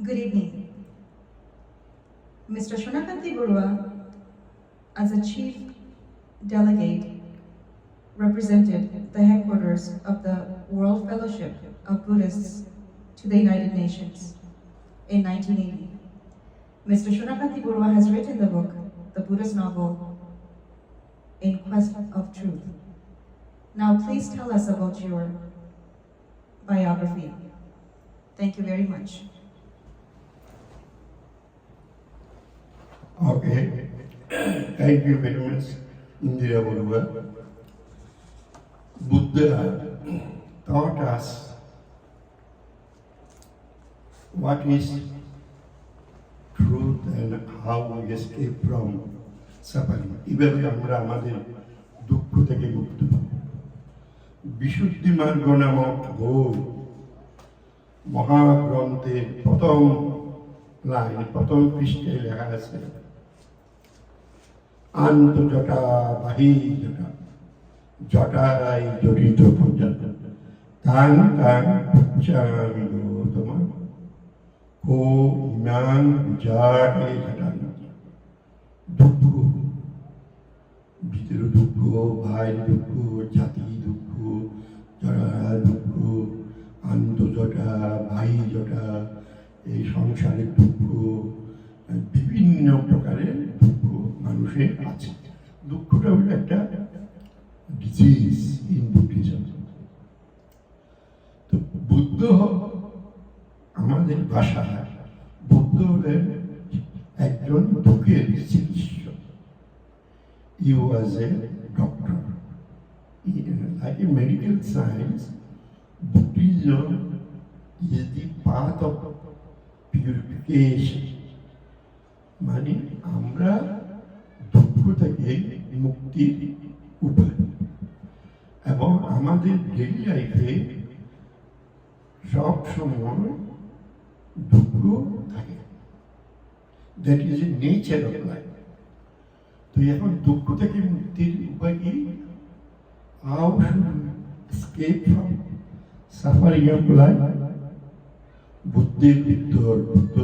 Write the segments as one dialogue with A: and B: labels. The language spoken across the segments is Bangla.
A: Good evening. Mr. Shonakanti Barua, as a chief delegate, represented the headquarters of the World Fellowship of Buddhists to the United Nations in 1980. Mr. Shonakanti Barua has written the book, the Buddhist novel, In Quest of Truth. Now please tell us about your biography. Thank you very much.
B: Okay, thank you very much, Indira Barua. Buddha taught us what is truth and how we escape from suffering. এভাবে আমরা আমাদের দুঃখ থেকে মুক্তি পাব। বিশুদ্ধি মার্গ নামক বই মহাগ্রন্থের প্রথম লাইন, প্রথম পৃষ্ঠে লেখা আছে, আন্তজটা বাহি জটা জটাই জড়িত পর্যন্ত তাং তাং পুচ্ছামি গৌতমা কো ইমাং বিজাটে জটান। দুঃখ, ভিতর দুঃখ, ভাই দুঃখ, জাতি দুঃখ, জড়া দুঃখ, আন্তজটা ভাই জটা, এই সংসারের দুঃখ, বিভিন্ন প্রকারের দুঃখ মানুষের আছে। দুঃখটা হলো একটা ডিজিজ ইন বুদ্ধিজম। তো বুদ্ধ আমাদের ভাষায় বুদ্ধ হলেন একজন দুঃখের চিকিৎসক। He was a doctor. Like in medical science, Buddhism is the path of purification. মানে আমরা দুঃখ থেকে মুক্তির উপায়, এবং আমাদের ডেইলি লাইফে সব সময় দুঃখ থাকে। That is a nature of life. তো এখন দুঃখ থেকে মুক্তির উপায় কি? How should escape from suffering of life? বুদ্ধের উত্তর বুদ্ধ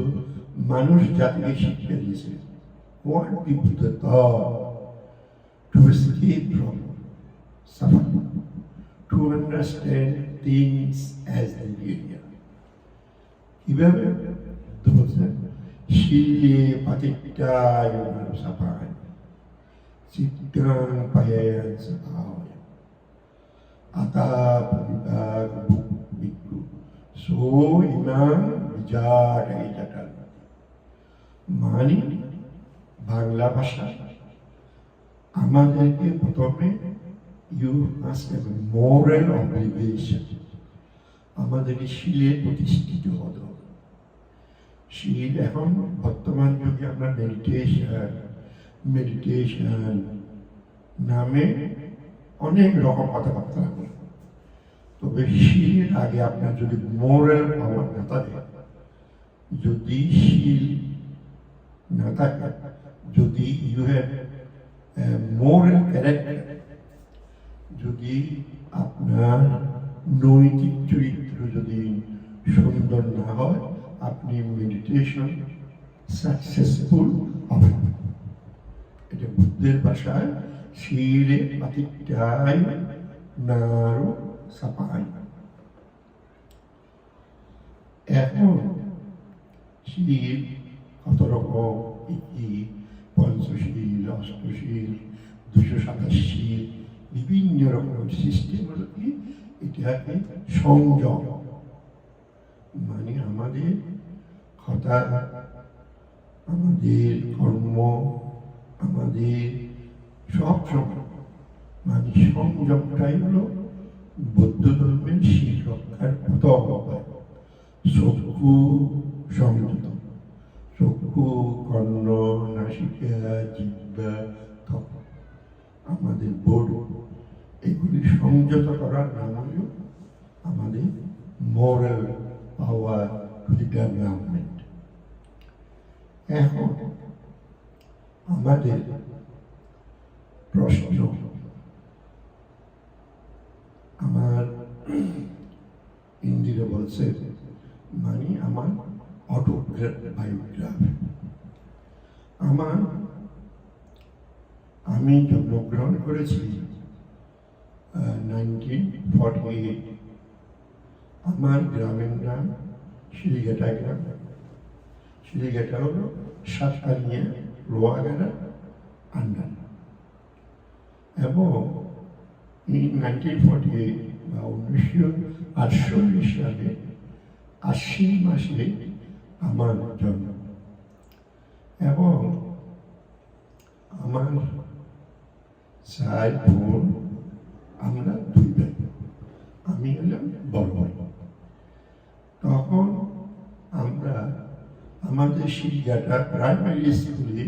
B: মানুষ জাতিকে শিক্ষা দিয়েছে। What the Buddha thought to escape from suffering, to understand things as they really are. কিভাবে বলছেন? শিলে পাতিটায় সাপায় চিত্তাং পায়ান সাপায় আতা পবিতাগ বিক্রু সো ইমাং বিজাটাই জাটাল। মানে বাংলা ভাষা আমাদেরকে প্রথমে you must have a moral obligation, আমাদেরকে শিলে প্রতিষ্ঠিত হতে হবে। শিল এখন বর্তমান যুগে আমরা মেডিটেশন নামে অনেক রকম কথাবার্তা বলি। তবে শিলের আগে আপনার যদি মোরাল পাওয়ার না থাকে, যদি শিল না থাকে, যদি ইউ হ্যাভ মোরাল ক্যারেক্টার, যদি আপনার নৈতিক চরিত্র যদি সুন্দর না হয়, আপনি মেডিটেশন সাকসেসফুল হবেন। এটা বুদ্ধের ভাষায় শিলে পাতিটাই নারো সাপাই। এখন শিল কত রকম, কি পঞ্চশীল, অষ্টশীল, 227 বিভিন্ন রকম সিস্টেম হলো কি? এটাকে সংযম, মানে আমাদের কথা, আমাদের কর্ম, আমাদের সব সময় মানে সংযমটাই হলো বৌদ্ধ ধর্মের শীল রক্ষার প্রথম উপায়। চক্ষু সংযত, চক্ষু, কর্ণ, নাসিকা, জিহ্বা, ত্বক, আমাদের বোর্ড, এগুলি সংযত করার নাম হল আমাদের moral power to the development. এখন আমাদের প্রশ্ন, আমার ইন্দিরা বলছে, মানে আমার অটোবায়োগ্রাফি। আমি জন্মগ্রহণ করেছি 1948। আমার গ্রামের নাম শিলিঘাটা গ্রাম। শিলিঘাটা হলো সাতকানিয়া লোহাগাড়া আন্ডার। এবং এই 1948 বা 1948 সালে আশ্বিন মাসে আমার জন্ম। এবং আমার 4 বোন, আমরা 2 ভাই। আমি হলাম বড় ভাই। তখন আমরা আমাদের শিলঘাটা প্রাইমারি স্কুলে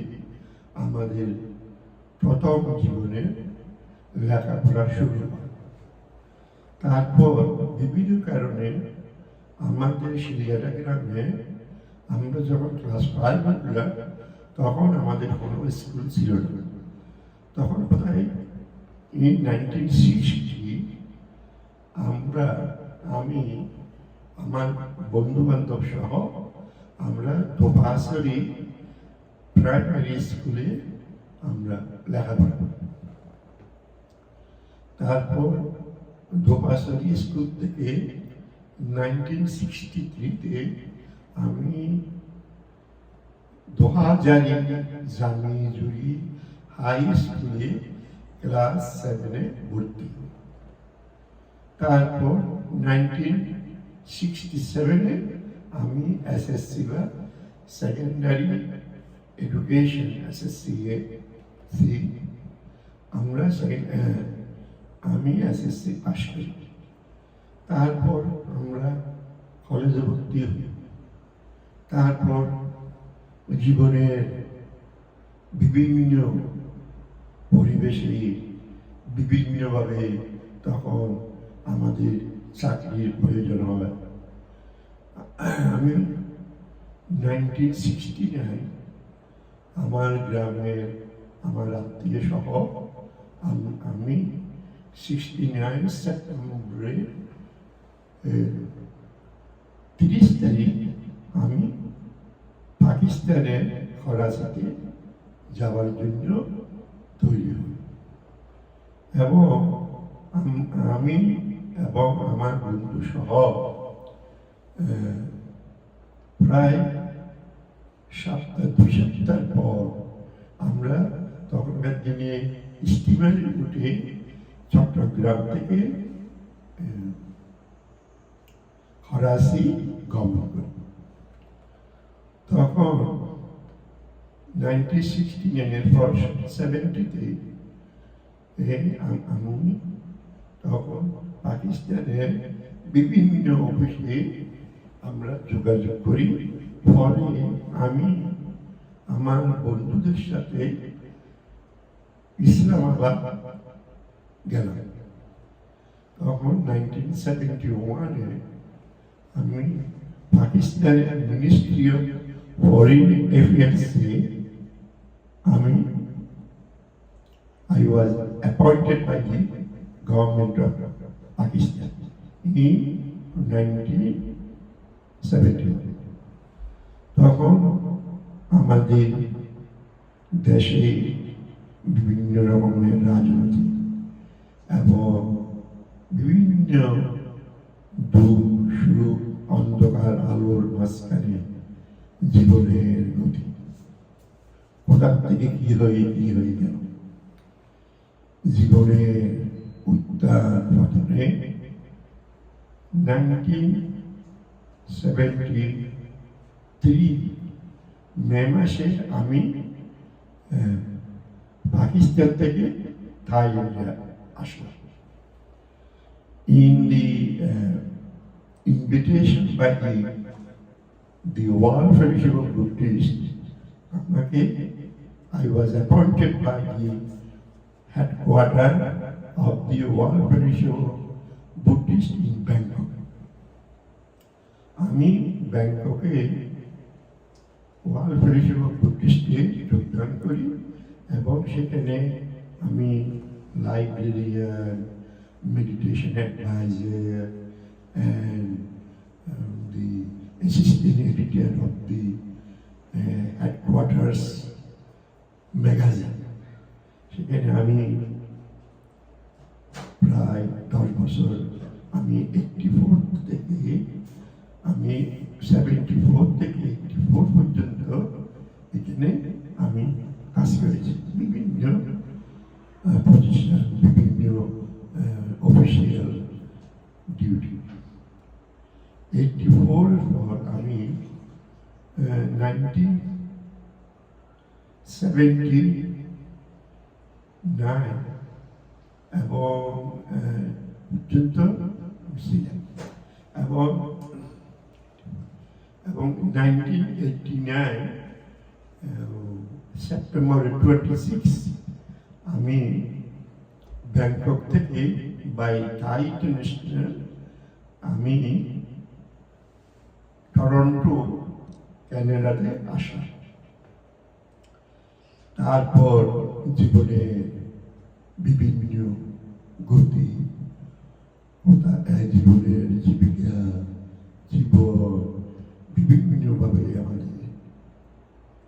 B: আমাদের প্রথম জীবনের লেখাপড়া শুরু হয়। তারপর বিভিন্ন কারণে আমাদের শিলিঘাটা গ্রামে আমরা যখন ক্লাস 5 উঠলাম তখন আমাদের কোনো স্কুল ছিল না। তখন প্রায় in 1960 আমি আমার বন্ধু বান্ধব সহ আমরা দোপাসরি প্রাইমারি স্কুলে আমরা লেখাপড়া করি। তারপর দোপাসরি স্কুল থেকে 1963-তে আমি 2000 জামিজুরি হাই স্কুলে ক্লাস 7-এ ভর্তি হই। তারপর 1967-এ আমি এসএসসি বা সেকেন্ডারি এডুকেশন SSC আমি এসএসসি পাশ করি। তারপর আমরা কলেজে ভর্তি হই। তারপর জীবনের বিভিন্ন পরিবেশে বিভিন্নভাবে তখন আমাদের চাকরির প্রয়োজন হয়। আমি 1969 আমার গ্রামের আমার আত্মীয় সহ আমি 69 সেপ্টেম্বরের 30 তারিখ আমি পাকিস্তানের করাচিতে যাওয়ার জন্য তৈরি হই। এবং আমি এবং আমার বন্ধু সহ প্রায় 2 সপ্তাহ পর আমরা তখনকার দিনে স্টিমারে উঠে চট্টগ্রাম থেকে করাচি গমন করি। তখন 1969-এর পর 70-তে আমি তখন পাকিস্তানের বিভিন্ন অফিসে আমরা যোগাযোগ করি। ফলে আমি আমার বন্ধুদের সাথে ইসলামাবাদ গেলাম। তখন 1971-এ আমি পাকিস্তানের মিনিস্ট্রি অফ ফরেন অ্যাফেয়ার্সে I was appointed by the government of Pakistan in 1970. তখন আমাদের দেশে বিভিন্ন রকমের রাজনীতি এবং বিভিন্ন দুঃখ সুখ অন্ধকার আলোর মাঝখানে জীবনের গতি কোথার থেকে কি হয়ে গেল। জীবনের উত্তাল পতনে 1973 মে মাসে আমি পাকিস্তান থেকে থাইল্যান্ডে আসলাম। In the invitation by the World Federation of Buddhists, I was appointed by the headquarters of the World Federation of Buddhists in Bangkok. আমি ব্যাংককে ওয়ার্ল্ড ফেডারেশন অফ বুদ্ধিস্টে যোগদান করি এবং সেখানে আমি librarian, meditation advisor, and the assistant editor of the headquarters magazine. সেখানে আমি প্রায় 10 বছর আমি 84 থেকে আমি 74 থেকে 84 পর্যন্ত এখানে আমি কাজ করেছি বিভিন্ন পজিশন, বিভিন্ন অফিসিয়াল ডিউটি। 84 এর পর আমি 1979 এবং পর্যন্ত ছিলাম এবং 1989 সেপ্টেম্বর 26 আমি ব্যাংকক থেকে বাই থাই ইন্টারন্যাশনাল আমি টরন্টো ক্যানাডাতে আসা। তারপর জীবনে বিভিন্ন গতি, জীবনের জীবিকা, জীবন বিভিন্নভাবে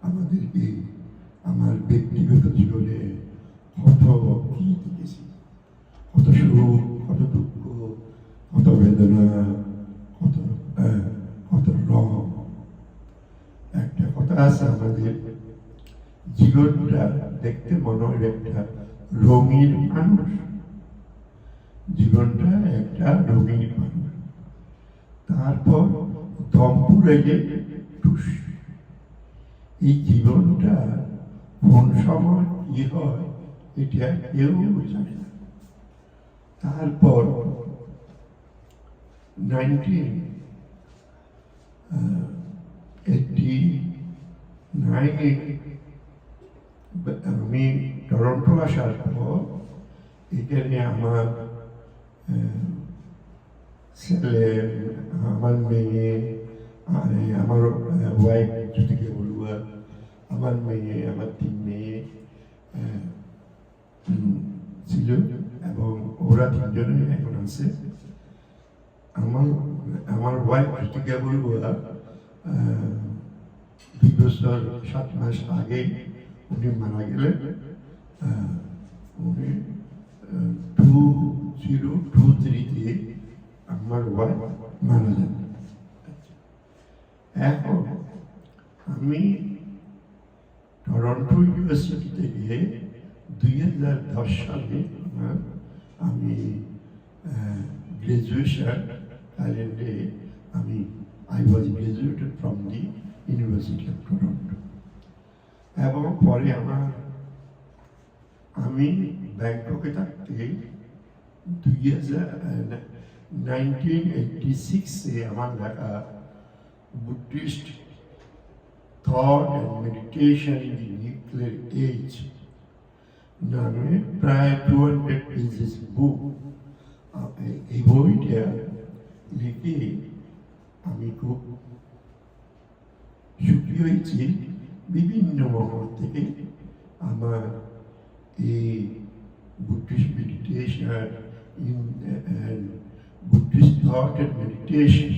B: আমাদেরকে আমার ব্যক্তিগত জীবনে কত কি দেখেছি, কত সুখ, কত দুঃখ, কত বেদনা, কত রং। একটা কথা আছে আমাদের জীবনটা দেখতে মনে হয় একটা রঙিন মানুষ, জীবনটা একটা রঙিন মানুষ। তারপর দম্পুরে টুস, এই জীবনটা কোন সময় কি হয় এটা কেউ জানে না। তারপর 1989 আমি টরন্টো আসার পর এখানে আমার ছেলে, আমার মেয়ে, আমার ওয়াইফ জ্যোতিকা বড়ুয়া, আমার মেয়ে, আমার 3 মেয়ে ছিল এবং ওরা 3 জনে এখন আছে। আমার ওয়াইফ জ্যোতিকা বড়ুয়া 2 বছর 7 মাস আগে উনি মারা গেলেন। উনি 2023-তে আমার ওয়াইফ মারা যান। এখন আমি টরন্টো ইউনিভার্সিটি থেকে 2010 সালে আমি graduation কালেন্ডে I was graduated from the University of Toronto এবং পরে আমি ব্যাংককে থাকতে 1986-এ আমার লেখা Buddhist thought and meditation in the nuclear age নামে প্রায় 200 pages বুক, এই বইটা লিখে আমি খুব সুখী হয়েছি। বিভিন্ন মহল থেকে আমার এই Buddhist meditation Buddhist thought and meditation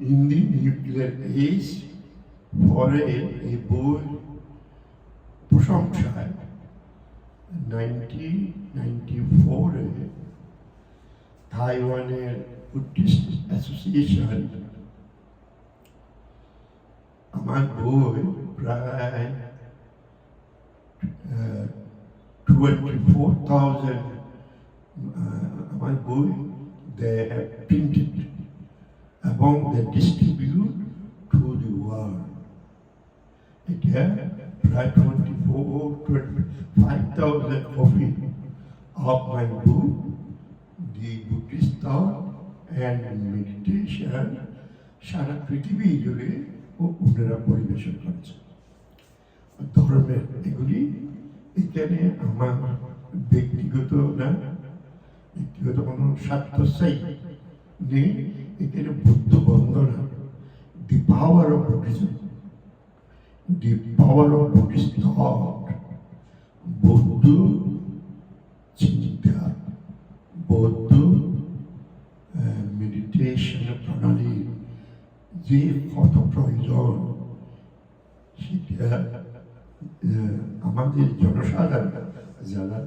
B: in the nuclear age পরে এই বই প্রশংসায় 1994-এ তাইওয়ানের বুদ্ধিস্ট অ্যাসোসিয়েশন আমার বই প্রায় 24,000 আমার বই they have printed এবং they distribute to the world. এটা প্রায় 25,000 copy of my book, The Buddhist Thought and Meditation, সারা পৃথিবী জুড়ে ওনারা পরিবেশন করেছে। ধর্মের এগুলি এখানে আমার ব্যক্তিগত কোনো স্বার্থস্থায়ী নেই। এখানে বুদ্ধ বন্দনা, the power of Buddhism, the power of Buddhist thought, বৌদ্ধ চিন্তা, বৌদ্ধ মেডিটেশন প্রণালী যে কত প্রয়োজন সেটা আমাদের জনসাধারণ যারা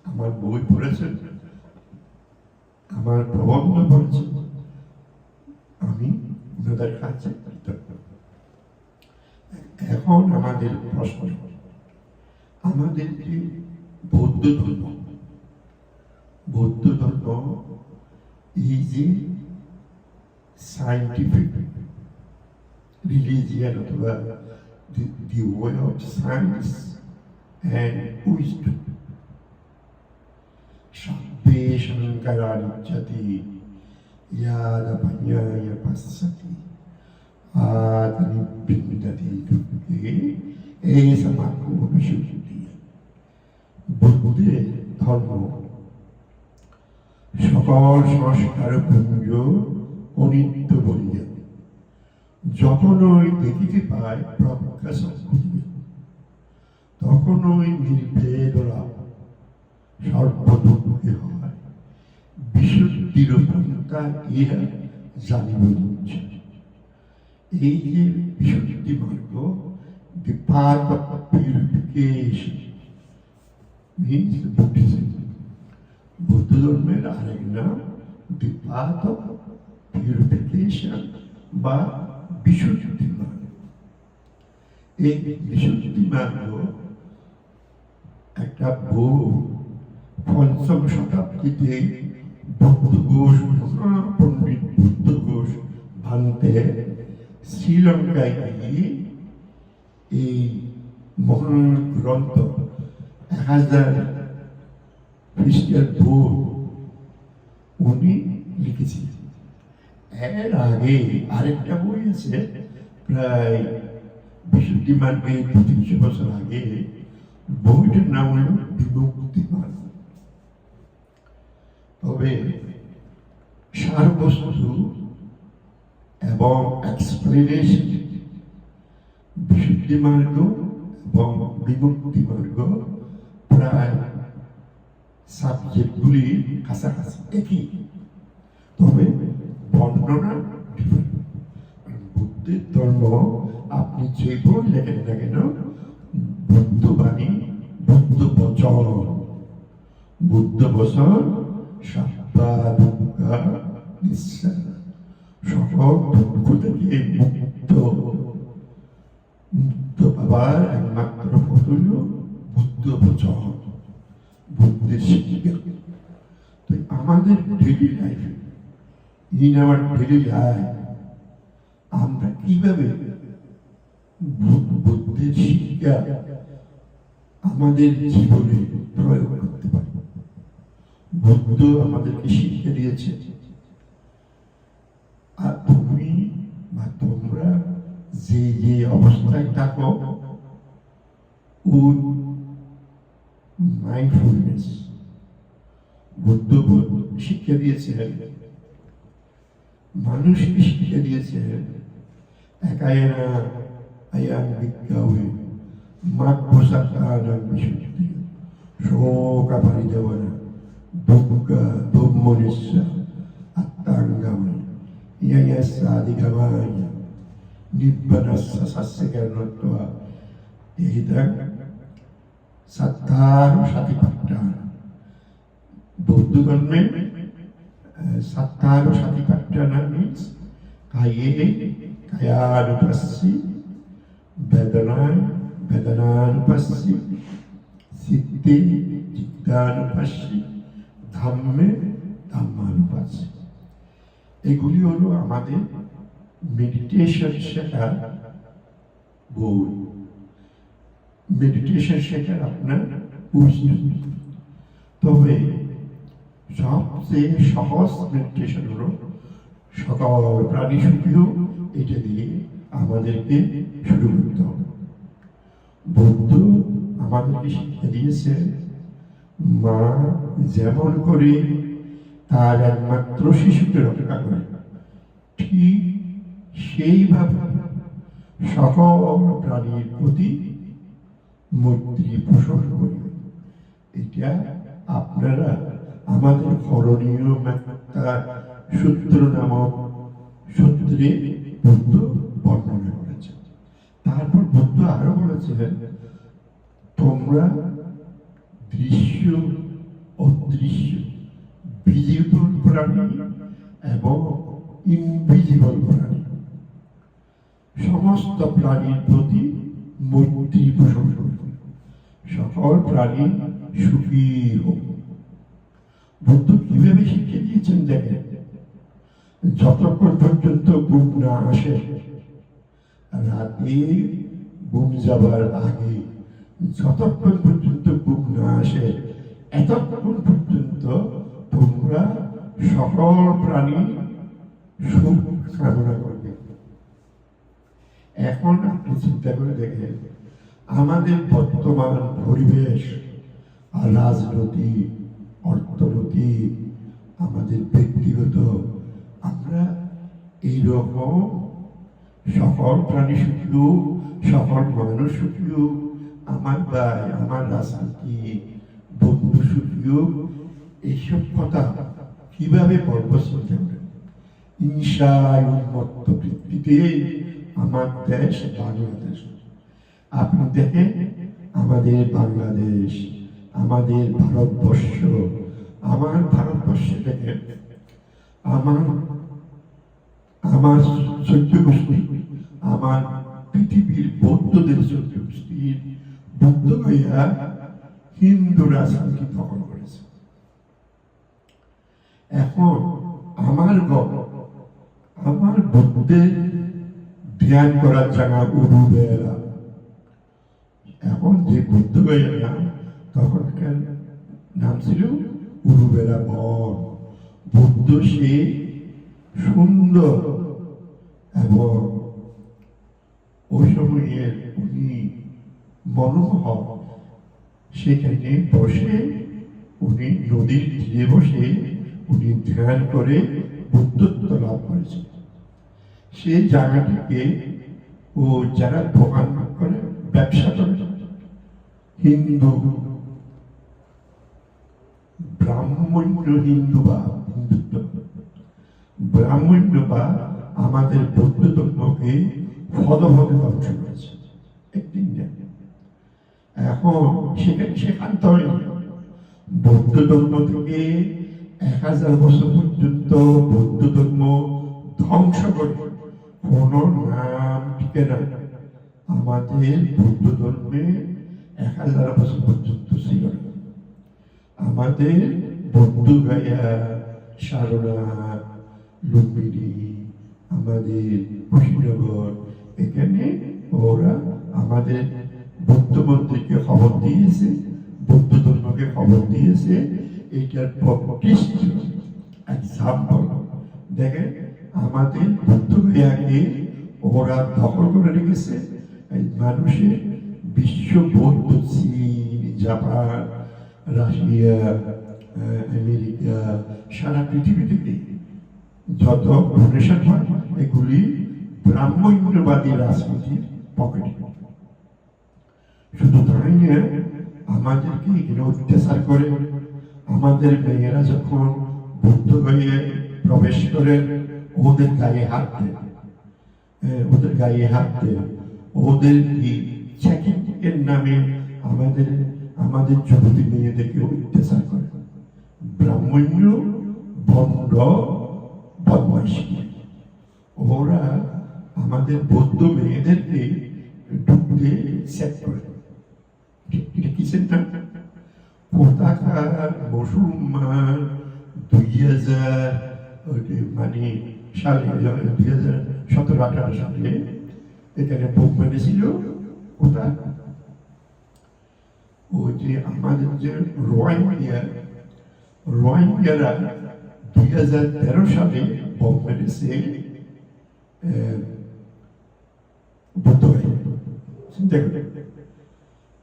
B: আমার বই পড়েছেন, আমার প্রবন্ধ পড়েছেন, আমি ওনাদের কাছে কৃতজ্ঞ। এখন আমাদের প্রশ্ন, আমাদের যে বৌদ্ধ ধর্ম is a scientific religion অথবা the way of science and wisdom. Sabbe shankaraniccati yada panyaya passati adanibbindati dukke esamako vishuddhi. বুদ্ধের ধর্ম সকল সংস্কার পুঞ্জ অনিত্য বলিয়া যতনই দেখিতে পায় প্রকাশ করিয়া তখনই নির্ভেদ লাভ সর্বদুঃখে হয় বিশুদ্ধির পন্থা ইহা জানিব ইচ্ছা। এই যে বিশুদ্ধি মার্গ, the path of purification means Buddhism. বৌদ্ধ ধর্মের আরেক নাম the path of purification বা বিশুদ্ধি মার্গ। এই বিশুদ্ধি মার্গ একটা বই পঞ্চম শতাব্দীতে বুদ্ধ ঘোষ, পণ্ডিত বুদ্ধ ঘোষ ভান্তে শ্রীলঙ্কায় গিয়ে এই মহান গ্রন্থ 1000 খ্রিস্টের বই উনি লিখেছিলেন। এর আগে আরেকটা বই আছে প্রায় বিশুদ্ধি মার্গে 200-300 বছর আগে, বইটার নাম হল বিমুক্তি মার্গ। তবে সারবস্তু এবং এক্সপ্লেনেশন বিশুদ্ধি মার্গ এবং বিমুক্তি মার্গ প্রায় সাবজেক্টগুলি কাছাকাছি একই, তবে বর্ণনা বুদ্ধের ধর্ম আপনি যে বই লেখেন না কেন, বুদ্ধবাণী, বুদ্ধ বচন সাত্তা দুঃখা নিঃশ্বাস সকল দুঃখ থেকে মুক্ত পাবার একমাত্র পথ হল বুদ্ধ বচন, বুদ্ধের শিক্ষা। তো আমাদের ডেইলি লাইফে, ইন আওয়ার ডেইলি লাইফ, আমরা কিভাবে বুদ্ধের শিক্ষা আমাদের জীবনে প্রয়োগ করতে পারি? বুদ্ধ আমাদেরকে শিক্ষা দিয়েছে, আর তুমি বা তোমরা যে যে অবস্থায় থাকো, ওই মাইন্ডফুলনেস বুদ্ধ শিক্ষা দিয়েছেন, মানুষকে শিক্ষা দিয়েছেন। একায়না আয়াং বিজ্ঞানে মাত্মসাত্তানাং বিশুদ্ধি শোকা পরিদেবনা দুঃখ দুর্মনিস্য আত্মাঙ্গামে ইয়াসাদিগমায় নিব্বানাস্য সস্যকর্ণত্বা এহিতং সত্তার সাতিপাট্টান। বৌদ্ধ ধর্মে সত্তার সাতিপাট্টানা মিনস কায়ে কায়ানুপස්සি, বেদনায় বেদনানুপස්සি, চিত্তে চিত্তানুপස්සি, ধাম্মে ধাম্মানুপස්සি। এগুলি হলো আমাদের মেডিটেশন শেখার বই। মেডিটেশন শেখার আপনার উইজডম। তবে সবচেয়ে সহজ মেডিটেশন হলো সকাল প্রাণী সুখীও, এটা দিয়ে আমাদেরকে শুরু করতে হবে। বুদ্ধ আমাদেরকে শিক্ষা দিয়েছে, মা যেমন করে তার একমাত্র শিশুকে রক্ষা করে, ঠিক সেইভাবে সকল প্রাণীর প্রতি মৈত্রী পোষণ করি। এটা আপনারা আমাদের করণীয় সূত্র নামক সূত্রে বুদ্ধ বর্ণনা করেছেন। তারপর বুদ্ধ আরো বলেছিলেন, তোমরা দৃশ্য অদৃশ্য ভিজিবল প্রাণী এবং ইনভিজিবল প্রাণী সমস্ত প্রাণীর প্রতি মৈত্রী পোষণ করবে, সকল প্রাণী সুখী হোক। বুদ্ধ কিভাবে শিখিয়ে দিয়েছেন দেখেন, যতক্ষণ পর্যন্ত ঘুম না আসে, রাতে ঘুম যাবার আগে যতক্ষণ পর্যন্ত ঘুম না আসে, এতক্ষণ পর্যন্ত তোমরা সকল প্রাণী সুখ কামনা করবে। এখন আপনি চিন্তা করে দেখেন, আমাদের বর্তমান পরিবেশ আর রাজনৈতিক, অর্থনৈতিক, আমাদের ব্যক্তিগত, আমরা এইরকম সকল প্রাণী সুখী হোক, সকল মানুষ সুখী হোক, আমার ভাই, আমার রাজনীতিক বন্ধু সুখী হোক, এইসব কথা কিভাবে বলবো চিন্তা করেন। হিংসায় উন্মত্ত পৃথিবীতে আমার দেশ বাংলাদেশ। আপনি দেখেন আমাদের বাংলাদেশ, আমাদের ভারতবর্ষ, আমার ভারতবর্ষে দেখেন আমার চৈত্য গোষ্ঠী, আমার পৃথিবীর বৌদ্ধদের চৈত্য গোষ্ঠীর বুদ্ধ ভাইয়া হিন্দু রাজনীতি দখল করেছে। এখন আমার বুদ্ধের ধ্যান করার জায়গা উরুবেলা, এখন যে বুদ্ধ ভাইয়ের নাম, তখনকার নাম ছিল উরুবেলা বন। বুদ্ধ সে সুন্দর এবং ওই সময়ের উনি মনোহর, সেখানে বসে উনি নদীর তীরে বসে উনি ধ্যান করে বুদ্ধত্ব লাভ করেছেন। সেই জায়গাটিকে ও যারা দোকান করে, ব্যবসা করে, হিন্দু ব্রাহ্মণ্য হিন্দুত্ব ব্রাহ্মণ্য বা আমাদের বৌদ্ধ ধর্মকে ফলভাবে ধ্বংস করেছে একদিন। এখন সেখানতে বৌদ্ধ ধর্ম থেকে 1000 বছর পর্যন্ত বৌদ্ধ ধর্ম ধ্বংস করে কোন নাম টিকে না। আমাদের বৌদ্ধ ধর্মে 1000 বছর পর্যন্ত ছিল না। আমাদের বৌদ্ধ গায়া, সারনাথ, লুম্বিনী, আমাদের কুশীনগর, এখানে ওরা আমাদের বৌদ্ধ মন্দিরকে খবর দিয়েছে, বৌদ্ধ ধর্মকে খবর দিয়েছে। এইটার প্রকৃষ্ট এক্সাম্পল দেখেন, আমাদের বৌদ্ধ গায়াকে ওরা দখল করে রেখেছে। এই মানুষের বিশ্ব বৌদ্ধ, চীন, জাপান, রাশিয়া, আমেরিকা, সারা পৃথিবী থেকে যত ডোনেশন হয়, এগুলি ব্রাহ্মণ্যবাদী রাজনীতির পকেটে। শুধু তাই নয়, আমাদেরকে এখানে অত্যাচার করে। আমাদের মেয়েরা যখন বৌদ্ধ গয়ে প্রবেশ করে, ওদের গায়ে হাত দেয়, ওদের গায়ে হাত দেয়, ওদের চেকিং এর নামে আমাদের যুবতী মেয়েদেরকে অত্যাচার করে। ব্রাহ্মণ্য ভণ্ড বদমাইশি, ওরা আমাদের বৌদ্ধ মেয়েদেরকে ঢুকতে সেট করে। কিসের নাম? পতাকার মুসলমান 2000 মানে সালে 2017-18 সালে এখানে বোম মেরেছিল। ওটা ওই যে আমাদের যে রোহিঙ্গারা 2013 সালে বোম মেরেছে বুদ্ধ ভাই। চিন্তা করে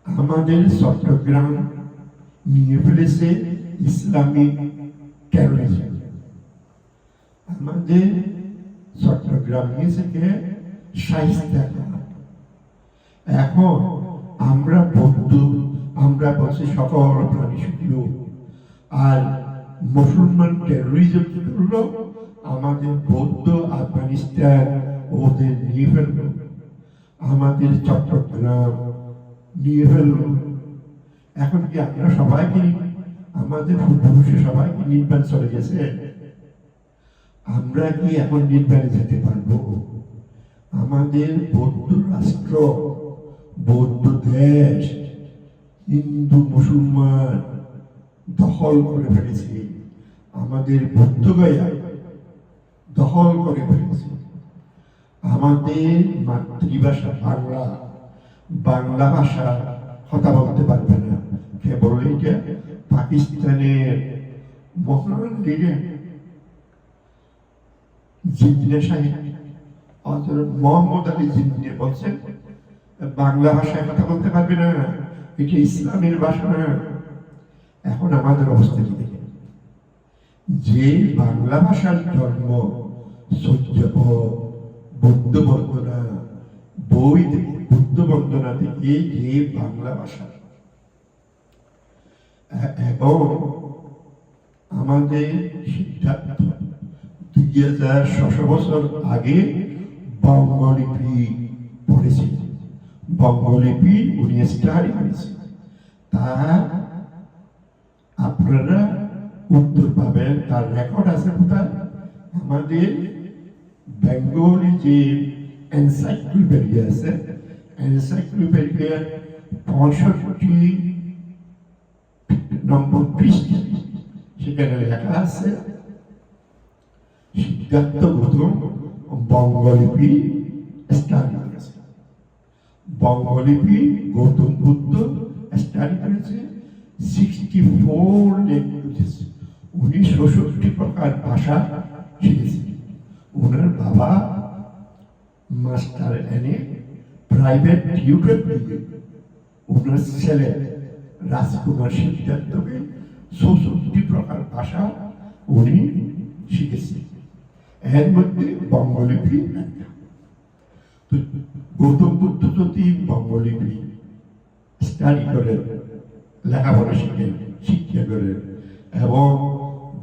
B: আমাদের চট্টগ্রাম নিয়ে ফেলেছে ইসলামিক টেরোরিজম। আমাদের চট্টগ্রাম নিয়েছে কে? শায়েস্তা খান। এখন আমরা বৌদ্ধ, আমরা বলছি সকল প্রাণী সুখী, আর মুসলমান টেরোরিজম কি করলো? আমাদের বৌদ্ধ, আফগানিস্তান, ওদের নিয়ে ফেলবো, আমাদের চট্টগ্রাম নিয়ে ফেলবো। এখন কি আমরা সবাই কি আমাদের পূর্বপুরুষে সবাই কি নির্বাণ চলে গেছে? আমরা কি এখন নির্বাণে যেতে পারবো? আমাদের বৌদ্ধ রাষ্ট্র, বৌদ্ধ দেশ, হিন্দু মুসলমান দখল করে ফেলেছে, আমাদের বৌদ্ধগয়া দখল করে ফেলেছে। আমাদের মাতৃভাষা বাংলা, বাংলা ভাষা কথা বলতে পারবে না। কেবল এটা পাকিস্তানের মহান লিডার জিন্না সাহেব মোহাম্মদ আলী জিন্না বলছেন বাংলা ভাষায় কথা বলতে পারবে না, এটা ইসলামের ভাষা না। এখন আমাদের অবস্থা কি দেখে, যে বাংলা ভাষার জন্ম সূর্যপ বুদ্ধ বন্দনা বই থেকে, বুদ্ধ বন্দনা থেকে যে বাংলা ভাষা, এবং আমাদের সিদ্ধান্ত 2600 বছর আগে বঙ্গলিপি পড়েছে, বঙ্গলিপি উনি স্টাডি করেছে। তা আপনারা উত্তর পাবেন, তার রেকর্ড আছে কোথায়? আমাদের বেঙ্গলি যে এনসাইক্লোপিডিয়া আছে, এনসাইক্লোপিডিয়ার 65 নম্বর পৃষ্ঠা, সেখানে লেখা আছে সিদ্ধার্থ গৌতম বঙ্গলিপি স্টাডি করেছে। বঙ্গলিপি গৌতম বুদ্ধ স্টাডি করেছে 64 ল্যাঙ্গুয়েজেস, উনি 66 প্রকার ভাষা শিখেছেন। ওনার বাবা মাস্টার এনে প্রাইভেট টিউটর দিয়ে ওনার ছেলে রাজকুমার সিদ্ধার্থকে 64 প্রকার ভাষা উনি শিখেছেন। এর মধ্যে বঙ্গলিপি একটা। তো গৌতম বুদ্ধ যদি বঙ্গলিপি স্টাডি করেন, লেখাপড়া শিখেন, শিক্ষা করেন, এবং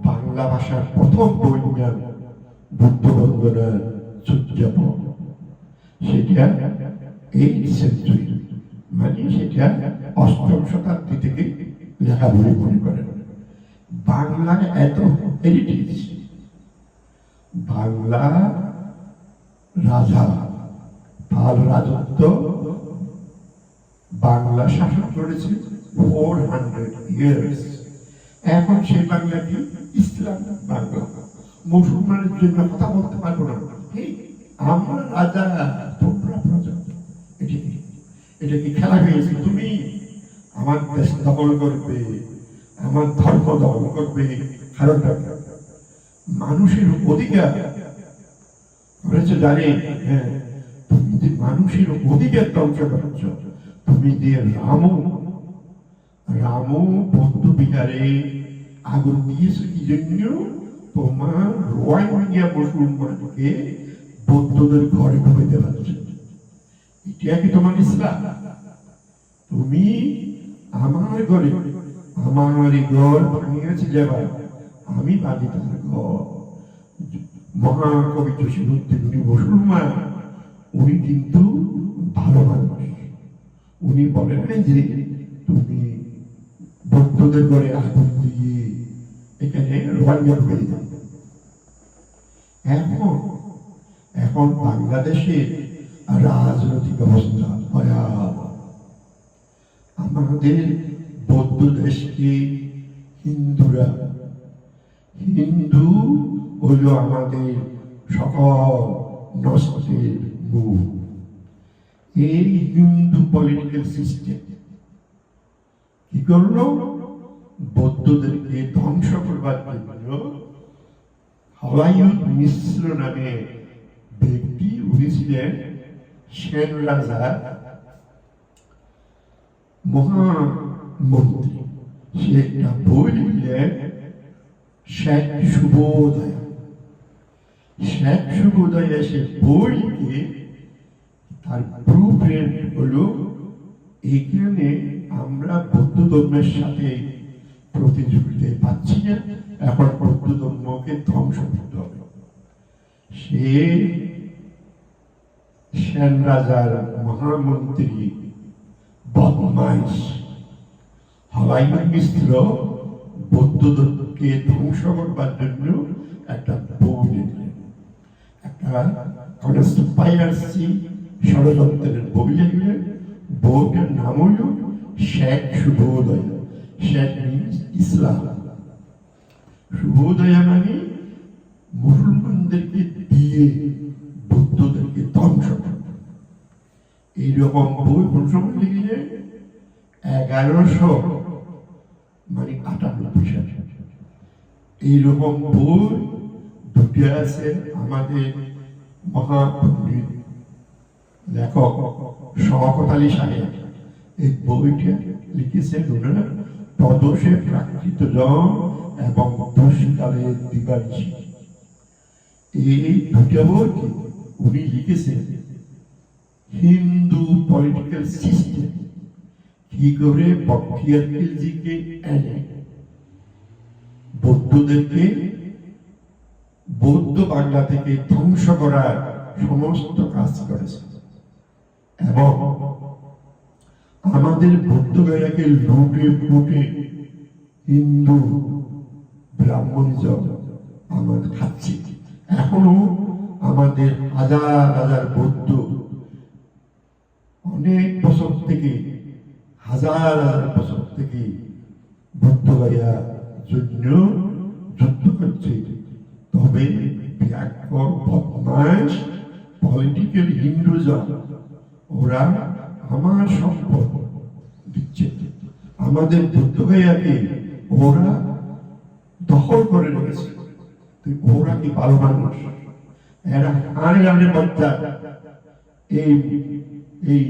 B: বাংলা ভাষার প্রথম বই নেন বুদ্ধ বন্দনার সূর্যপ, সেটা 8th century, মানে সেটা 8ম শতাব্দী থেকে লেখা বই মনে করেন। বাংলার এত হেরিটেজ, বাংলা রাজা পাল রাজত্ব বাংলা শাসন করেছে 400 years। এখন সেই বাংলা কি ইসলাম বাংলা, মুসলমানের জন্য কথা বলতে পারবো না। আমরা রাজা, তোমরা প্রজা। এটা কি খেলা হয়েছে? তুমি আমার দেশ দখল করবে, আমার ধর্ম দখল করবে, কারণটা মানুষের অধিকার করেছে জানে। হ্যাঁ, তুমি যে মানুষের অধিকার ধ্বংস করছ, তুমি যে রামু বৌদ্ধ বিহারে আগুন দিয়েছে কি জন্য? তোমার রোহিঙ্গা মুসলমানকে বৌদ্ধদের ঘরে ঢুকাইতে পারছে। এটা কি তোমার ইসলাম? তুমি আমার ঘরে, আমার ঘর ভাঙিয়েছে যাবা, আমি বাড়ি তার ঘর। মহাকবি জসীমউদ্দিন উনি মুসলমান, উনি কিন্তু ভালো মানুষ। উনি বলেন না যে তুমি বৌদ্ধদের ঘরে আগুন দিয়ে এখানে রোহিঙ্গা ঢুকে দিতে। এখন বাংলাদেশে রাজনৈতিক অবস্থা ভয়াবহ। আমাদের বৌদ্ধ দেশকে হিন্দুরা, হিন্দু হলো আমাদের সকল নষ্টের মূল। এই হিন্দু পলিটিক্যাল সিস্টেম কি করলো? বৌদ্ধদেরকে ধ্বংস করবার জন্য হলায়ুদ মিশ্র নামে ব্যক্তি, উনি ছিলেন সেন রাজার মহামন্ত্রী। সে একটা বই লিখলেন শেখ শুভোদয়। শেখ শুভোদয় সে বইকে তার ব্লুপ্রিন্ট হলো এখানে আমরা বৌদ্ধ ধর্মের সাথে প্রতিযোগিতায় পাচ্ছি না, এখন বৌদ্ধ ধর্মকে ধ্বংস করতে হবে। সে সেন রাজার মহামন্ত্রী বদমাইশ হলাইন মিশ্র বৌদ্ধদেরকে ধ্বংস করবার জন্য একটা বউ নিলেন, একটা কনস্পাইরাসি ষড়যন্ত্রের বউ নিলেন। বউটার নাম হল শেখ শুভোদয়। শেখ মিনস ইসলাম, শুভোদয়া মানে মুসলমানদেরকে দিয়ে বৌদ্ধদেরকে ধ্বংস করা। এইরকম বই কোন সময় লিখলে 1100 মানে 98 সালে। এইরকম বই দুটি আছে। আমাদের মহাপণ্ডিত লেখক শওকত আলী সাহেব এই বইটা লিখেছেন ওনারা প্রদোষে প্রাকৃত জন এবং দোষকালে দিবানিশি। এই দুটা বই উনি লিখেছেন হিন্দু পলিটিক্যাল সিস্টেম কি করে বখতিয়ার খিলজিকে এনে বৌদ্ধদেরকে বৌদ্ধ বাংলা থেকে ধ্বংস করার সমস্ত কাজ করেছে এবং আমাদের বৌদ্ধ গায়াকে লুটে ফুটে হিন্দু ব্রাহ্মণিজম আমরা খাচ্ছি। এখনো আমাদের হাজার হাজার বৌদ্ধ অনেক বছর থেকে হাজার হাজার বছর থেকে বৌদ্ধ গায়ার জন্য যুদ্ধ করছে। তবে ব্যাকর বদমাশ পলিটিক্যাল হিন্দুজম ওরা আমার সম্পদ দিচ্ছে, আমাদের বৌদ্ধ গায়াকে ওরা দখল করে রেখেছে। ওরা কি ভালো মানুষ? এরা হাড়ে হাড়ে বাচ্চা এই এই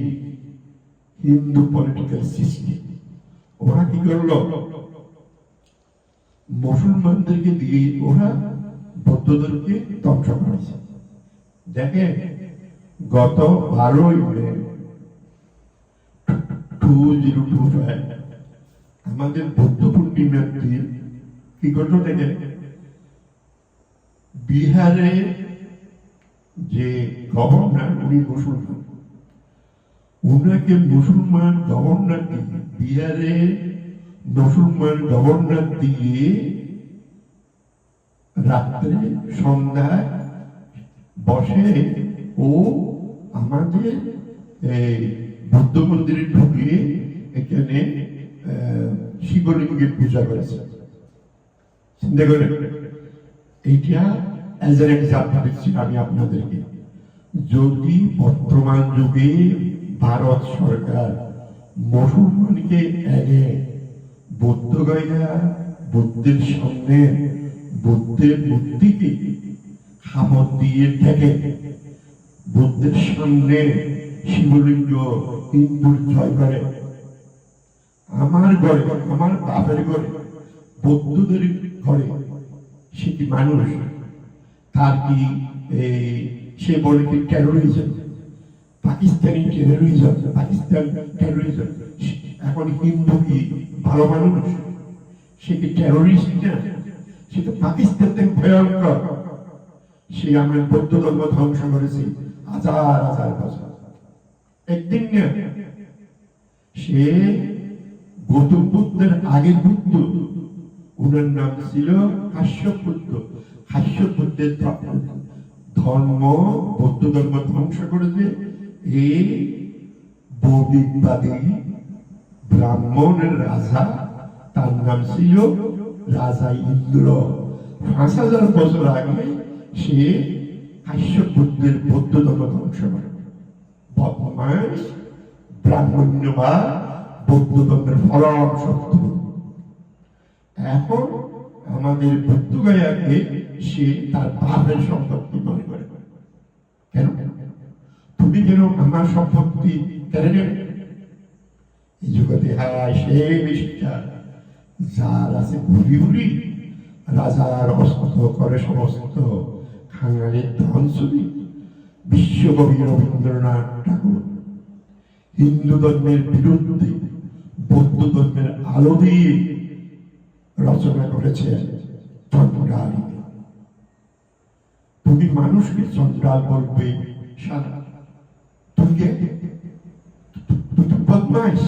B: হিন্দু পলিটিক্যাল সিস্টেম। ওরা কি করলো? মুসলমানদেরকে দিয়ে ওরা বৌদ্ধদেরকে ধ্বংস করেছে। দেখেন গত 12 মে 2025 আমাদের বৌদ্ধ পূর্ণিমার দিন কি ঘটনা দেখেন, বিহারে যে গভর্নর উনি মুসলমান, উনাকে মুসলমান গভর্নর দিয়ে বিহারে মুসলমান গভর্নর দিয়ে রাত্রে সন্ধ্যায় বসে ও আমাদের বৌদ্ধ মন্দিরে ঢুকে এখানে শিবলিঙ্গের পূজা করেছে। চিন্তা করেন, এইটা অ্যাজ এন এক্সাম্পল দিচ্ছি আমি আপনাদেরকে। যদি বর্তমান যুগে ভারত সরকার মুসলমানকে এনে বৌদ্ধ গয়া বুদ্ধের সামনে বুদ্ধের মূর্তিকে খামর দিয়ে ঢেকে বুদ্ধের সামনে শিবলিঙ্গ হিন্দুর জয় করে, আমার ঘরে আমার বাপের ঘরে বৌদ্ধদের ঘরে সে কি মানুষ? তার কি সে বলে কি terrorism? Pakistani terrorism, Pakistan terrorism. এখন হিন্দু কি ভালো মানুষ? সে কি টেরোরিস্ট না? সে তো পাকিস্তান থেকে ভয়ঙ্কর। সে আমার বৌদ্ধ ধর্ম ধ্বংস করেছে হাজার হাজার বছর। একদিন না, সে গৌতম বুদ্ধের আগের বুদ্ধ, ওনার নাম ছিল কাশ্যপ বুদ্ধ। কাশ্যপ বুদ্ধের ধর্ম বৌদ্ধ ধর্ম ধ্বংস করেছে এই বৌদ্ধিকবাদী ব্রাহ্মণের রাজা, তার নাম ছিল রাজা ইন্দ্র। 5000 বছর আগে সে কাশ্যপ বুদ্ধের বৌদ্ধ ধর্ম ধ্বংস করে। বদমাশ ব্রাহ্মণ্যবাদ বৌদ্ধ ধর্মের ফলন শত্রু। এখন আমাদের বৌদ্ধ গায়াকে সে তার বাপের সম্পত্তি মনে করে। কেন? তুমি কেন আমার সম্পত্তি কেড়ে নেবে? এই জগতে হ্যাঁ সে বিশ্বাস যার আছে ঘুরি ঘুরি রাজার অস্ত করে সমস্ত খাঙ্গালের ধন চুরি। বিশ্বকবি রবীন্দ্রনাথ ঠাকুর হিন্দু ধর্মের বিরুদ্ধে বৌদ্ধ ধর্মের আলো দিয়ে রচনা করেছে চন্দ্রাল। তুমি মানুষকে চন্দ্রাল বলবে সারা, তুই বদমাইশ,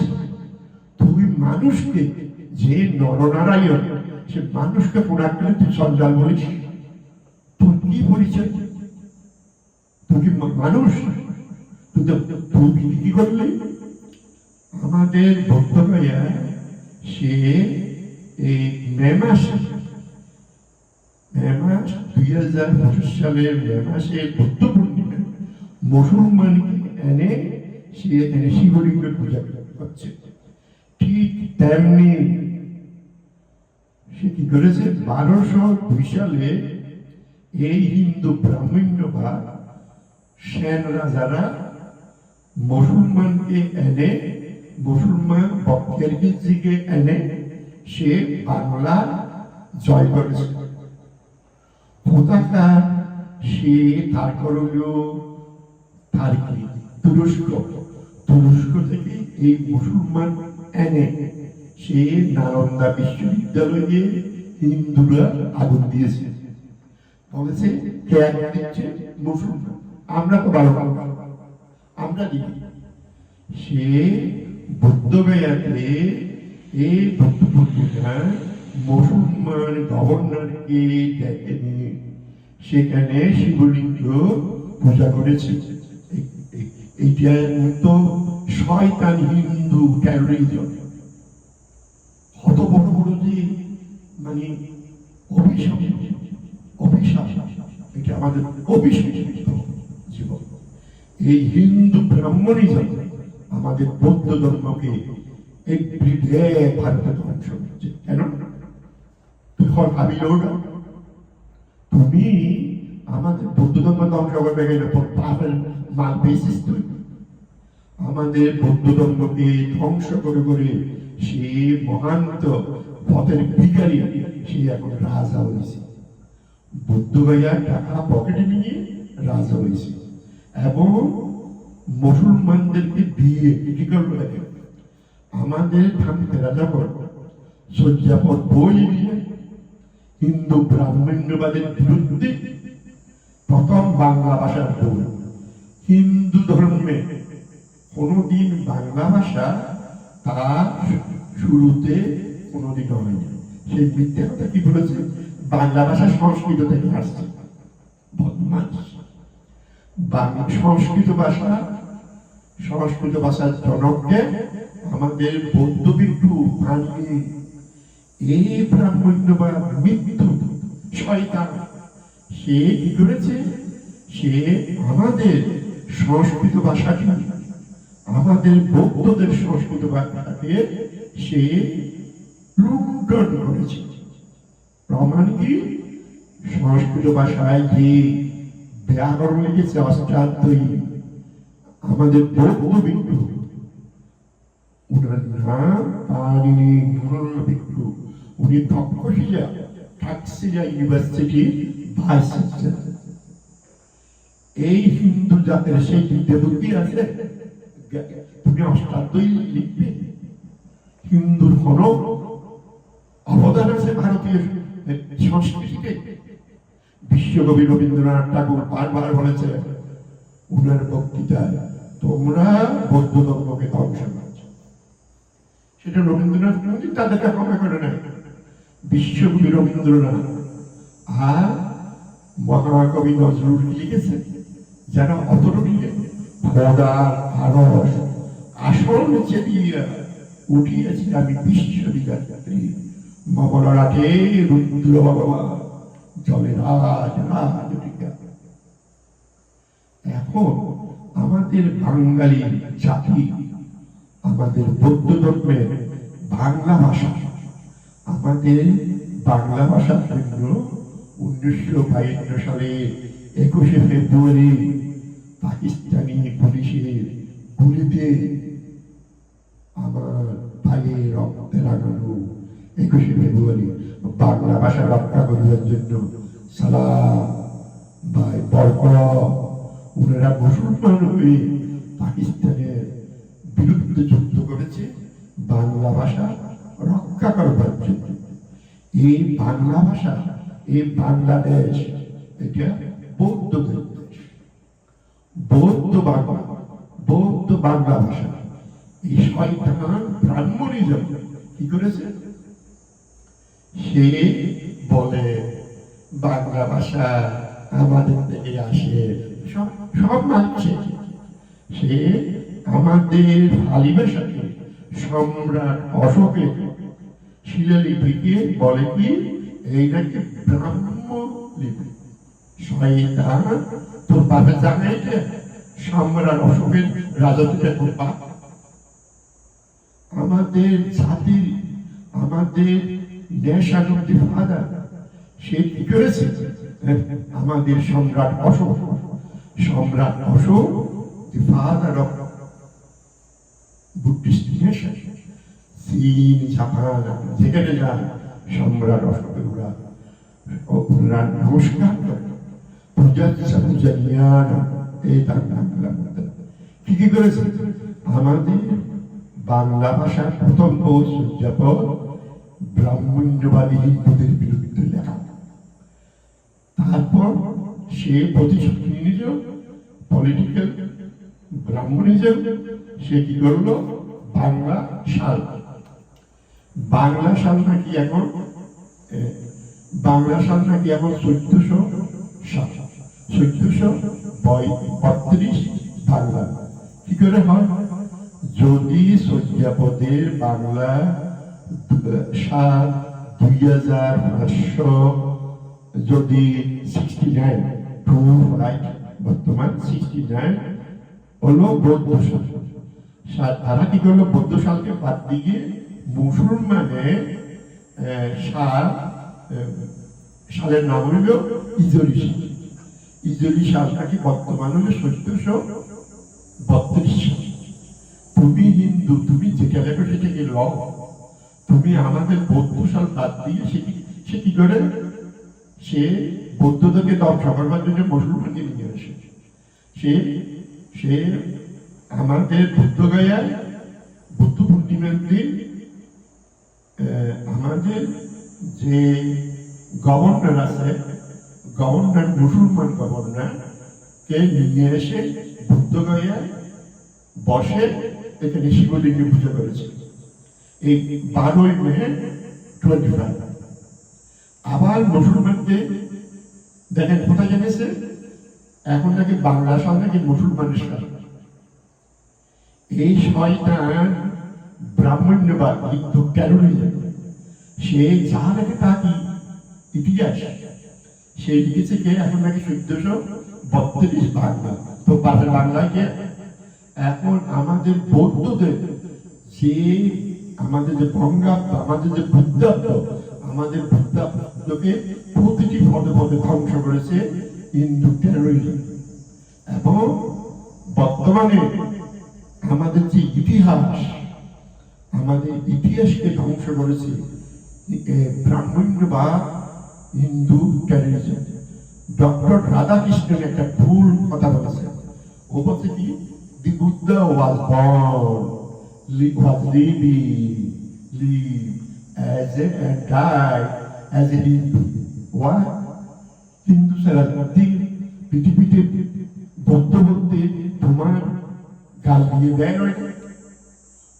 B: তুই মানুষকে, যে নরনারায়ণ সে মানুষকে প্রণাম করে তুই সন্ন্যাল বলিস? তোর কি পরিচয়? তুই কি মানুষ? তুই কি করলি? আমাদের ভক্ত ভাইয়া সে এই মে মাসে 2025 সালের মে মাসে বুদ্ধ পূর্ণিমা মুসলমানকে এনে সে এনে শিবলিঙ্গের পূজা করছে। ঠিক তেমনি সে কি করেছে, 1202 সালে এই হিন্দু ব্রাহ্মণ্য বা সেন রাজারা মুসলমানকে এনে, মুসলমান বক্তিয়ারগিজিকে এনে সে বাংলা জয় করেছে। পতাকা সে তারপর হলো তুরস্ক থেকে এই মুসলমান এনে সে নালন্দা বিশ্ববিদ্যালয়ে হিন্দুরা আগুন দিয়েছে, বলেছে কে আগুন দিচ্ছে? মুসলমান। আমরা তো ভালো আমরা দেখি সে বুদ্ধগয়াতে এই বুদ্ধ পূর্ণিমা মুসলমান গভর্নরকে ডেকে নিয়ে সেখানে শিবলিঙ্গ পূজা করেছে। এইটার মতো শয়তান হিন্দু টেরোরিজম, কত বড় বড় যে মানে অভিশাপ, এটা আমাদের অভিশপ্ত জীবন। এই হিন্দু ব্রাহ্মণিজম আমাদের বৌদ্ধ ধর্মকে এভরিডে ভারতে ধ্বংস করছে। কেন? তুই ভাবিল তুমি আমাদের বৌদ্ধ ধর্ম ধ্বংস করবে গেলে তোর পাপের মাল বেসিস তুই। আমাদের বৌদ্ধ ধর্মকে ধ্বংস করে করে সে মহান্ত পথের ভিখারি, সে এখন রাজা হয়েছে। বুদ্ধ ভাইয়া টাকা পকেটে নিয়ে রাজা হয়েছে এবং মুসলমানদেরকে দিয়ে কি করলো দেখেন, আমাদের ভাঙতে রাজা পর সজ্জাপদ বই নিয়ে হিন্দু ব্রাহ্মণ্যবাদের বিরুদ্ধে প্রথম বাংলা ভাষার বই। হিন্দু ধর্মে কোনদিন বাংলা ভাষা তার শুরুতে কোনদিন হয়নি। সেই মিথ্যে কথা কি বলেছে, বাংলা ভাষা সংস্কৃত থেকে আসছে। সংস্কৃত ভাষার জনককে আমাদের বৌদ্ধ ভিক্ষু ভাঙি, এই ব্রাহ্মণ্যবাদ মৃত্যু শয়তান সে কি করেছে, সে আমাদের সংস্কৃত ভাষাকে, আমাদের বৌদ্ধদের সংস্কৃত ভাষাকে সে লুণ্ঠন করেছে। প্রমাণ কি? সংস্কৃত ভাষায় যে ব্যাকরণ লিখেছে অষ্টাধ্যায়ী, আমাদের বৌদ্ধ ভিক্ষু, উনার নাম পাণিনি ভিক্ষু, উনি তক্ষশিলা ঠাকসিলা ইউনিভার্সিটি ভাইস চ্যান্সেলর। এই হিন্দু জাতের সেই বিদ্যাবুদ্ধি আছে, তুমি অষ্টাধ্যায়ী লিখবে? হিন্দুর কোন অবদান আছে ভারতীয় সংস্কৃতিতে? বিশ্বকবি রবীন্দ্রনাথ ঠাকুর বারবার বলেছে উনার বক্তৃতায়, তোমরা বৌদ্ধ ধর্মকে ধ্বংস করছো। সেটা রবীন্দ্রনাথ তাদেরকে ক্ষমা করে নেয়, বিশ্বকবি রবীন্দ্রনাথ। আর মহাকবি নজরুল লিখেছেন, যারা অতরণীকে খোদার আরস আসল নিচে দিয়ে উঠিয়েছি আমি বিশ্ববিদ্যাত্রী মমরাটে রুদ্র ভগবান জলে রাজ রাজটিকা। এখন আমাদের বাঙালি জাতি, আমাদের বৌদ্ধ ধর্মের বাংলা ভাষা, আমাদের বাংলা ভাষার জন্য 1952 সালে 21শে ফেব্রুয়ারি পাকিস্তানি পুলিশের গুলিতে আমার ভাইয়ের রক্তে লাগানো 21শে ফেব্রুয়ারি বাংলা ভাষা রক্ষা করার জন্য সালাম ভাই বরকত ওনারা মুসলমান হয়ে পাকিস্তানের বিরুদ্ধে যুদ্ধ করেছে বাংলা ভাষা রক্ষা করবার জন্য। এই বাংলা ভাষা, এই বাংলাদেশ, এটা বৌদ্ধ দেশ, বৌদ্ধ বাংলা, বৌদ্ধ বাংলা ভাষা। এই শয়তান ব্রাহ্মণিজম কি করেছে, সে বলে বাংলা ভাষা আমাদের থেকে আসে, সব সব মানছে। সে আমাদের ফালি ভাষাকে সম্রাট অশোকের শিলালিপিকে বলে কি এইটাকে ব্রাহ্ম লিপি। শয়তান, তোর বাপে জানে এটা সম্রাট অশোকের রাজত্বের তোর বাপ। আমাদের জাতির, আমাদের ন্যাশনাল অফ দি ফাদার, সে কি করেছে, আমাদের সম্রাট অশোক, সম্রাট Ashoka the father of Buddhist nation. চীন, জাপান, যেখানে যান সম্রাট অশোকের ওরা নমস্কার করে, পূজা পূজা এই তার বাংলা মধ্যে কি কি করেছে। আমাদের বাংলা ভাষার প্রথম সূর্যাপদ ব্রাহ্মণ্যবাদী হিন্দুদের বিরুদ্ধে লেখা। তারপর সে প্রতিশ্রুতি নিল পলিটিক্যাল ব্রাহ্মণিজম, সে কি করলো বাংলা সাল। বাংলা সাল নাকি এখন, বাংলা সাল নাকি এখন 1432 বাংলা। কি করে হয়, যদি সূর্যাপদের বাংলা সাল 2500 যদি 69 বর্তমান 69 হলো বৌদ্ধ সাল। তারা কি করলো বৌদ্ধ সালকে বাদ দিয়ে মুসলমানের সালের নাম হইল ইজরি সাল। ইজরি সালটাকে বর্তমান হলো 1432 সাল। তুমি হিন্দু, তুমি যেটা লেখো সেটাকে ল, তুমি আমাদের বৌদ্ধ সাল বাদ দিয়ে সে কি করে, সে বৌদ্ধদেরকে ধ্বংস করবার জন্য মুসলমানকে নিয়ে আসে। সে আমাদের বুদ্ধ গায়ায় বুদ্ধ পূর্ণিমার দিন আমাদের যে গভর্নর আছে, গভর্নর মুসলমান গভর্নর কে নিয়ে এসে বুদ্ধ গায়ায় বসে এখানে শিবলিঙ্গে পূজা করেছে। এই 12 মে 25। আবার মুসলমানকে দেখেন কোথায় জেনেছে, এখন নাকি বাংলা সাল নাকি মুসলমানের সাল। এই শয়তান ব্রাহ্মণ্যবাদ হিন্দু টেরোরিজম, সে যা লেখে তা কি ইতিহাস, সে লিখেছে কে এখন নাকি 1432 বাংলা। তো বাংলায় কে এখন আমাদের বৌদ্ধদের যে আমাদের যে বঙ্গাব্দ, আমাদের যে বুদ্ধাব্দ, আমাদের বুদ্ধাব্দকে প্রতিটি পদে পদে ধ্বংস করেছে হিন্দু টেরোরিজম। এবং বর্তমানে আমাদের যে ইতিহাস, আমাদের ইতিহাসকে ধ্বংস করেছে ব্রাহ্মণ্যবাদ, হিন্দু টেরোরিজম। ডক্টর রাধাকৃষ্ণন একটা ভুল কথা বলেছে। ও বলছে কি, the Buddha was born, was lived as a and died as a Hindu. Why? Hindu ছাড়া পৃথিবীতে বৌদ্ধ বলতে তোমার গাল দিয়ে দেয় নয়।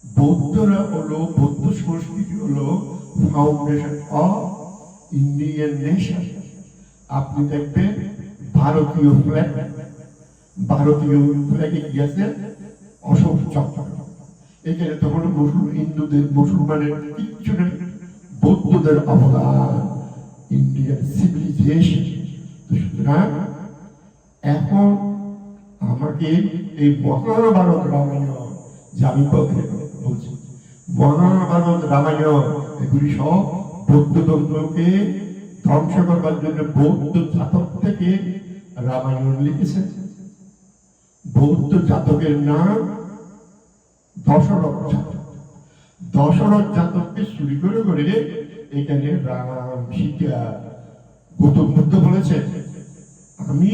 B: বৌদ্ধরা হলো, বৌদ্ধ সংস্কৃতি হলো ফাউন্ডেশন অফ ইন্ডিয়ান নেশন। আপনি দেখবেন ভারতীয় ফ্ল্যাগ, ভারতীয় ফ্ল্যাগে কি আছে, অশোক চক্র। এখানে তো কোনো হিন্দুদের মুসলমানের কিচ্ছু নেই, বৌদ্ধদের অবদান ইন্ডিয়ান সিভিলাইজেশন। সুতরাং এখন আমাকে এই মহাভারত রামায়ণ, যে আমি বলছি মহাভারত রামায়ণ, এগুলি সব বৌদ্ধ ধর্মকে ধ্বংস করবার জন্য বৌদ্ধ জাতক থেকে রামায়ণ লিখেছে। বৌদ্ধ জাতকের নাম দশরথ জাতক। দশরথ জাতককে চুরি করে করে এখানে রাম, সীতা, গৌতম বুদ্ধ বলেছে আমি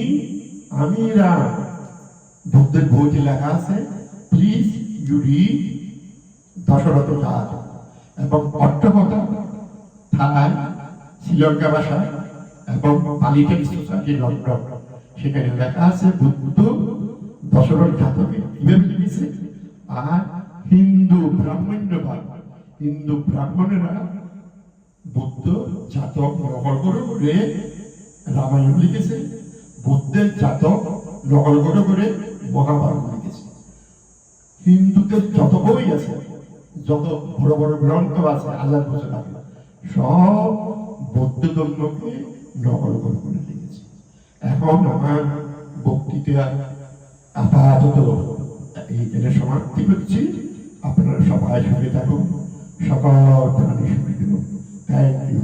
B: রাম। বুদ্ধের বইতে লেখা আছে, প্লিজ ইউ রিড দশরথ জাতক। এবং অট্টকথা, থাই, শ্রীলঙ্কা ভাষা এবং পালি টেক্সট সোসাইটি লন্ডন, সেখানে লেখা আছে বুদ্ধ দশরথ জাতকে কিভাবে লিখেছে। আর হিন্দু ব্রাহ্মণ্যবাদ, হিন্দু ব্রাহ্মণেরা বুদ্ধ জাতক নকল করে রামায়ণ লিখেছে, বুদ্ধের জাতক নকল করে মহাভারত লিখেছে। হিন্দুদের যত বই আছে, যত বড় বড় গ্রন্থ আছে 1000 বছর আগে, সব বৌদ্ধ ধর্মকে নকল করে লিখেছে। এখন আমার বক্তৃতা আপাতত এইখানে সমাপ্তি করছি। আপনারা সবাই সঙ্গে থাকুন, সকল প্রাণী সুখী থাকুন। Thank you.